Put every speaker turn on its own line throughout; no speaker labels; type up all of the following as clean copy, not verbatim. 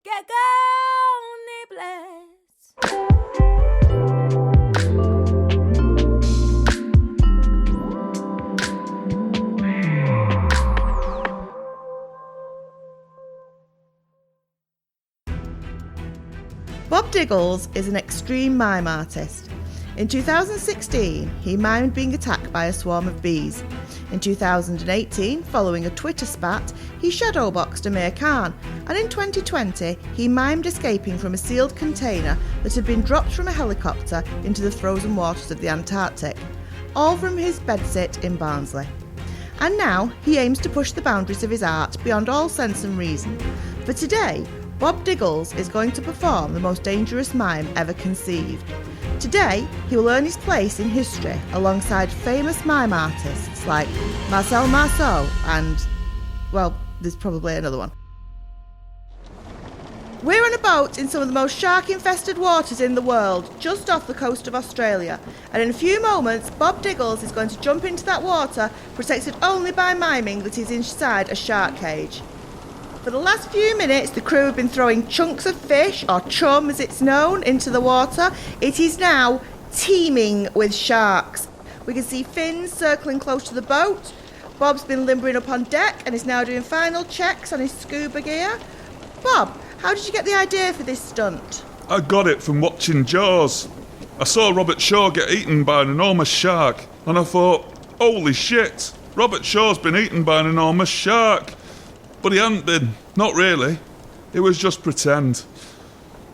Que bless.
Bob Diggles is an extreme mime artist. In 2016, he mimed being attacked by a swarm of bees. In 2018, following a Twitter spat, he shadowboxed Amir Khan. And in 2020, he mimed escaping from a sealed container that had been dropped from a helicopter into the frozen waters of the Antarctic. All from his bedsit in Barnsley. And now, he aims to push the boundaries of his art beyond all sense and reason. For today, Bob Diggles is going to perform the most dangerous mime ever conceived. Today, he will earn his place in history alongside famous mime artists like Marcel Marceau and, well, there's probably another one. We're on a boat in some of the most shark-infested waters in the world, just off the coast of Australia. And in a few moments, Bob Diggles is going to jump into that water, protected only by miming that he's inside a shark cage. For the last few minutes, the crew have been throwing chunks of fish, or chum as it's known, into the water. It is now teeming with sharks. We can see fins circling close to the boat. Bob's been limbering up on deck and is now doing final checks on his scuba gear. Bob, how did you get the idea for this stunt?
I got it from watching Jaws. I saw Robert Shaw get eaten by an enormous shark, and I thought, holy shit, Robert Shaw's been eaten by an enormous shark. But he hadn't been. Not really. It was just pretend.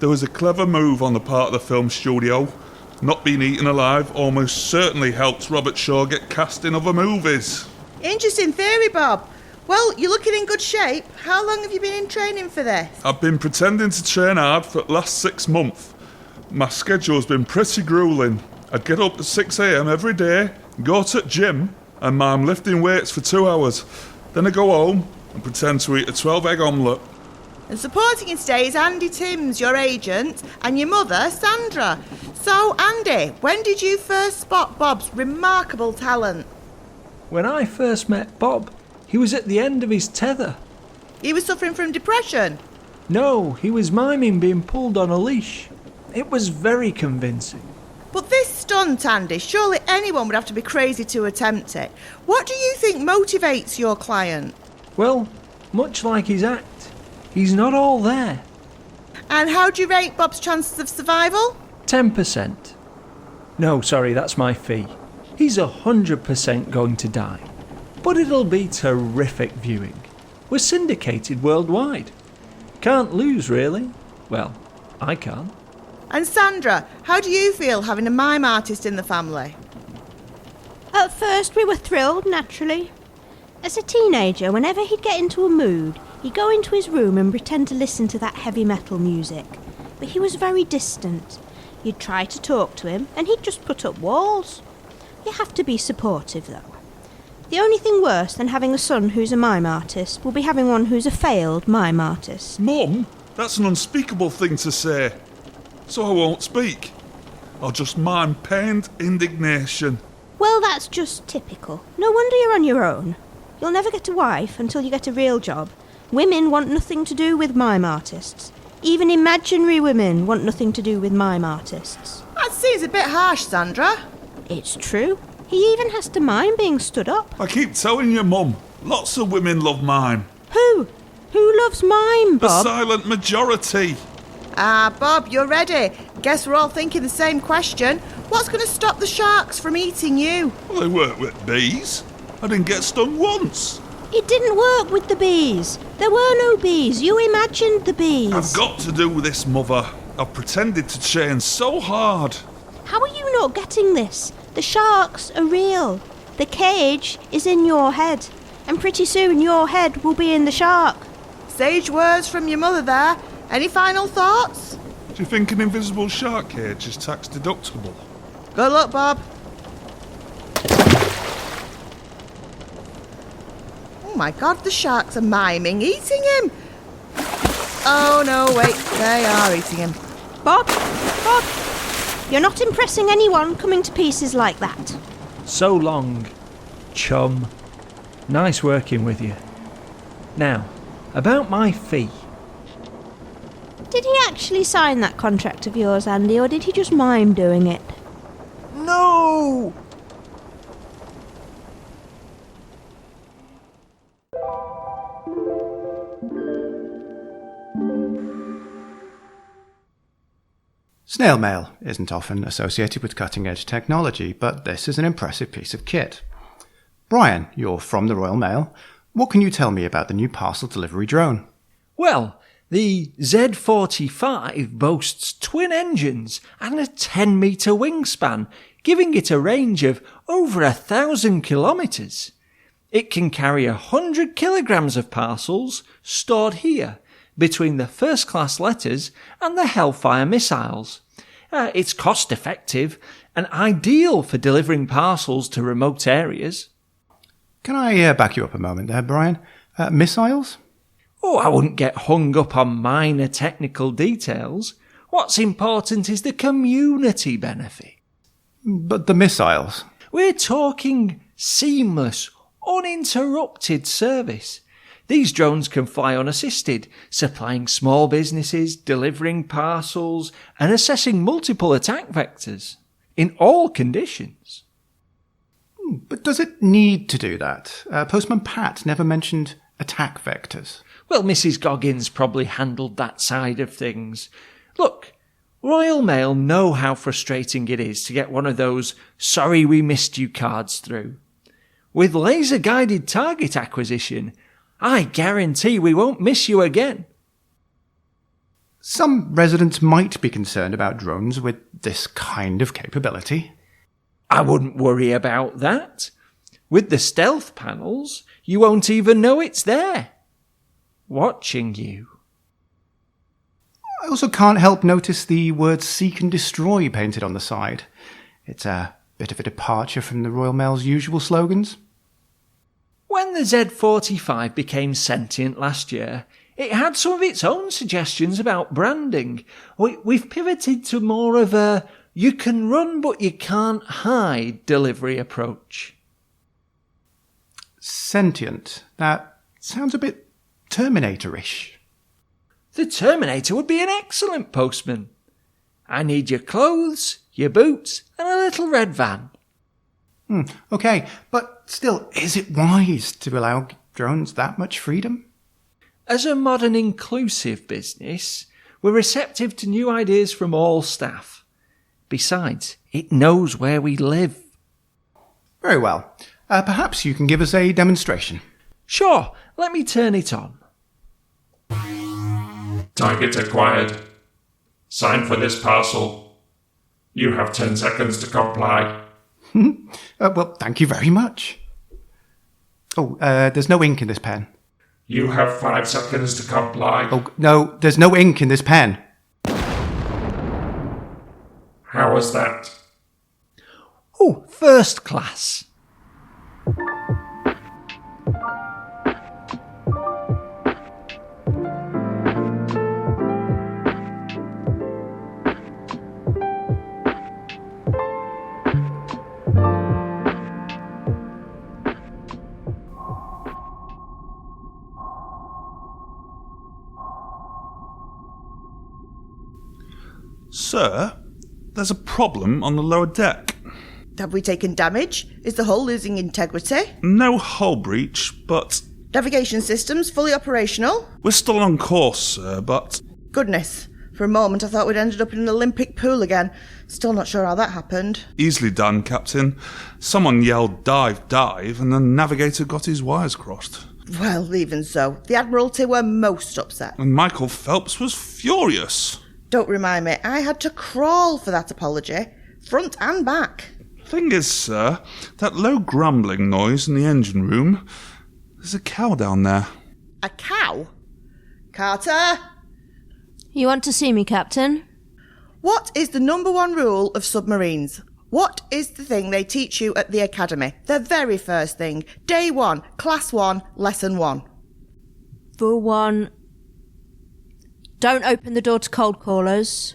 There was a clever move on the part of the film studio. Not being eaten alive almost certainly helps Robert Shaw get cast in other movies.
Interesting theory, Bob. Well, you're looking in good shape. How long have you been in training for this?
I've been pretending to train hard for the last 6 months. My schedule's been pretty gruelling. I'd get up at 6 a.m. every day, go to the gym, and I'm lifting weights for 2 hours. Then I go home and pretend to eat a 12-egg omelette.
And supporting you today is Andy Timms, your agent, and your mother, Sandra. So, Andy, when did you first spot Bob's remarkable talent?
When I first met Bob, he was at the end of his tether.
He was suffering from depression.
No, he was miming being pulled on a leash. It was very convincing.
But this stunt, Andy, surely anyone would have to be crazy to attempt it. What do you think motivates your client?
Well, much like his act, he's not all there.
And how do you rate Bob's chances of survival?
10%. No, sorry, that's my fee. He's 100% going to die. But it'll be terrific viewing. We're syndicated worldwide. Can't lose, really. Well, I can't.
And Sandra, how do you feel having a mime artist in the family?
At first we were thrilled, naturally. As a teenager, whenever he'd get into a mood, he'd go into his room and pretend to listen to that heavy metal music. But he was very distant. You'd try to talk to him, and he'd just put up walls. You have to be supportive, though. The only thing worse than having a son who's a mime artist will be having one who's a failed mime artist.
Mum, that's an unspeakable thing to say. So I won't speak. I'll just mime pained indignation.
Well, that's just typical. No wonder you're on your own. You'll never get a wife until you get a real job. Women want nothing to do with mime artists. Even imaginary women want nothing to do with mime artists.
That seems a bit harsh, Sandra.
It's true. He even has to mime being stood up.
I keep telling you, Mum, lots of women love mime.
Who? Who loves mime,
The
Bob?
silent majority.
Ah, Bob, you're ready. Guess we're all thinking the same question. What's going to stop the sharks from eating you?
Well, they work with bees. I didn't get stung once.
It didn't work with the bees. There were no bees. You imagined the bees.
I've got to do this, Mother. I've pretended to train so hard.
How are you not getting this? The sharks are real. The cage is in your head. And pretty soon your head will be in the shark.
Sage words from your mother there. Any final thoughts?
Do you think an invisible shark cage is tax deductible?
Good luck, Bob. Oh my God, the sharks are miming, eating him. Oh no, wait, they are eating him.
Bob, you're not impressing anyone coming to pieces like that.
So long, chum. Nice working with you. Now, about my fee.
Did he actually sign that contract of yours, Andy, or did he just mime doing it?
No!
Snail mail isn't often associated with cutting-edge technology, but this is an impressive piece of kit. Brian, you're from the Royal Mail. What can you tell me about the new parcel delivery drone?
Well, the Z45 boasts twin engines and a 10-metre wingspan, giving it a range of over 1,000 kilometres. It can carry 100 kilograms of parcels stored here, between the first-class letters and the Hellfire missiles. It's cost-effective and ideal for delivering parcels to remote areas.
Can I back you up a moment there, Brian? Missiles?
Oh, I wouldn't get hung up on minor technical details. What's important is the community benefit.
But the missiles?
We're talking seamless, uninterrupted service. These drones can fly unassisted, supplying small businesses, delivering parcels, and assessing multiple attack vectors, in all conditions.
But does it need to do that? Postman Pat never mentioned attack vectors.
Well, Mrs. Goggins probably handled that side of things. Look, Royal Mail know how frustrating it is to get one of those "sorry we missed you" cards through. With laser-guided target acquisition, I guarantee we won't miss you again.
Some residents might be concerned about drones with this kind of capability.
I wouldn't worry about that. With the stealth panels, you won't even know it's there. Watching you.
I also can't help notice the word "seek and destroy" painted on the side. It's a bit of a departure from the Royal Mail's usual slogans.
When the Z45 became sentient last year, it had some of its own suggestions about branding. We've pivoted to more of a "you can run but you can't hide" delivery approach.
Sentient. That sounds a bit Terminator-ish.
The Terminator would be an excellent postman. I need your clothes, your boots, and a little red van.
Okay, but still, is it wise to allow drones that much freedom?
As a modern inclusive business, we're receptive to new ideas from all staff. Besides, it knows where we live.
Very well. Perhaps you can give us a demonstration.
Sure, let me turn it on.
Target acquired. Sign for this parcel. You have 10 seconds to comply.
Well, thank you very much. Oh, there's no ink in this pen.
You have 5 seconds to comply.
Oh, no, there's no ink in this pen.
How was that?
Oh, first class.
Sir, there's a problem on the lower deck.
Have we taken damage? Is the hull losing integrity?
No hull breach, but
Navigation systems fully operational?
we're still on course, sir, but
Goodness. For a moment I thought we'd ended up in an Olympic pool again. Still not sure how that happened.
easily done, Captain. Someone yelled "dive, dive," and the navigator got his wires crossed.
Well, even so, the Admiralty were most upset.
And Michael Phelps was furious.
Don't remind me, I had to crawl for that apology, front and back.
Thing is, sir, that low grumbling noise in the engine room, there's a cow down there.
A cow? Carter?
You want to see me, Captain?
What is the number one rule of submarines? What is the thing they teach you at the academy? The very first thing. Day 1, class 1, lesson 1.
For one, don't open the door to cold callers.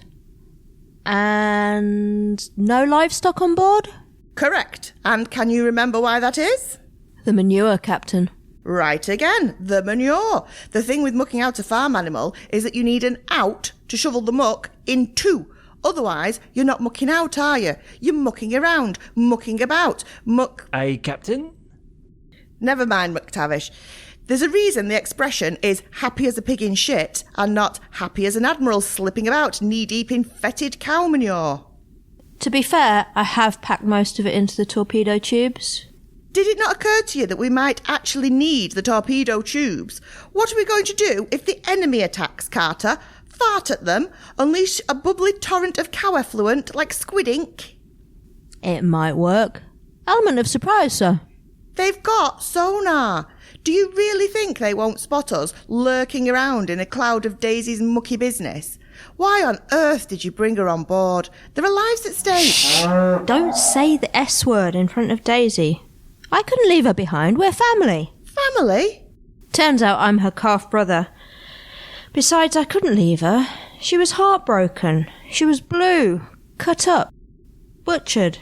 And no livestock on board?
Correct. And can you remember why that is?
The manure, Captain.
Right again, the manure. The thing with mucking out a farm animal is that you need an out to shovel the muck into. Otherwise, you're not mucking out, are you? You're mucking around, mucking about,
Aye, Captain?
Never mind, McTavish. There's a reason the expression is happy as a pig in shit and not happy as an admiral slipping about knee-deep in fetid cow manure.
To be fair, I have packed most of it into the torpedo tubes.
Did it not occur to you that we might actually need the torpedo tubes? What are we going to do if the enemy attacks, Carter? Fart at them? Unleash a bubbly torrent of cow effluent like squid ink?
It might work. Element of surprise, sir.
They've got sonar. Do you really think they won't spot us lurking around in a cloud of Daisy's mucky business? Why on earth did you bring her on board? There are lives at stake.
Don't say the S word in front of Daisy. I couldn't leave her behind. We're family.
Family?
Turns out I'm her calf brother. Besides, I couldn't leave her. She was heartbroken. She was blue, cut up, butchered.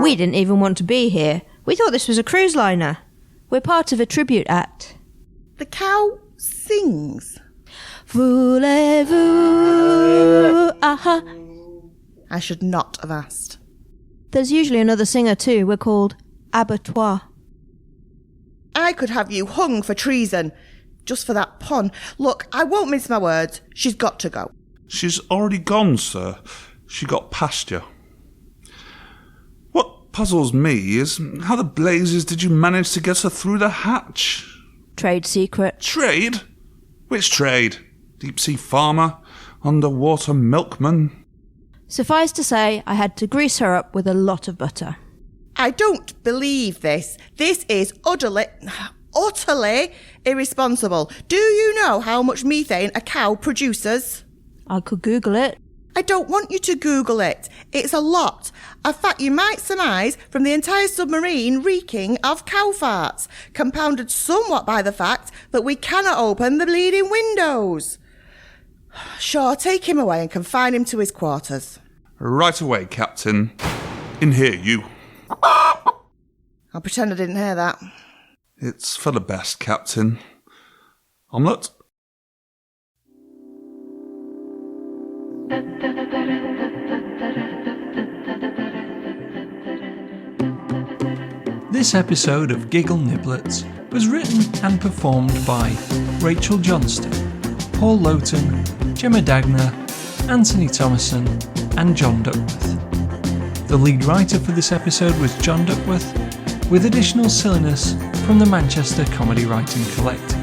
We didn't even want to be here. We thought this was a cruise liner. We're part of a tribute act.
The cow sings.
Voulez-vous? Aha.
I should not have asked.
There's usually another singer too. We're called Abattoir.
I could have you hung for treason. Just for that pun. Look, I won't mince my words. She's got to go.
She's already gone, sir. She got past you. What puzzles me is how the blazes did you manage to get her through the hatch?
Trade secret.
Trade? Which trade? Deep-sea farmer? Underwater milkman?
Suffice to say, I had to grease her up with a lot of butter.
I don't believe this. This is utterly irresponsible. Do you know how much methane a cow produces?
I could Google it.
I don't want you to Google it. It's a lot. A fact you might surmise from the entire submarine reeking of cow farts, compounded somewhat by the fact that we cannot open the bleeding windows. Sure, take him away and confine him to his quarters.
Right away, Captain. In here, you.
I'll pretend I didn't hear that.
It's for the best, Captain. Omelette?
This episode of Giggle Niblets was written and performed by Rachel Johnston, Paul Lowton, Gemma Dagner, Anthony Thomason and John Duckworth. The lead writer for this episode was John Duckworth, with additional silliness from the Manchester Comedy Writing Collective.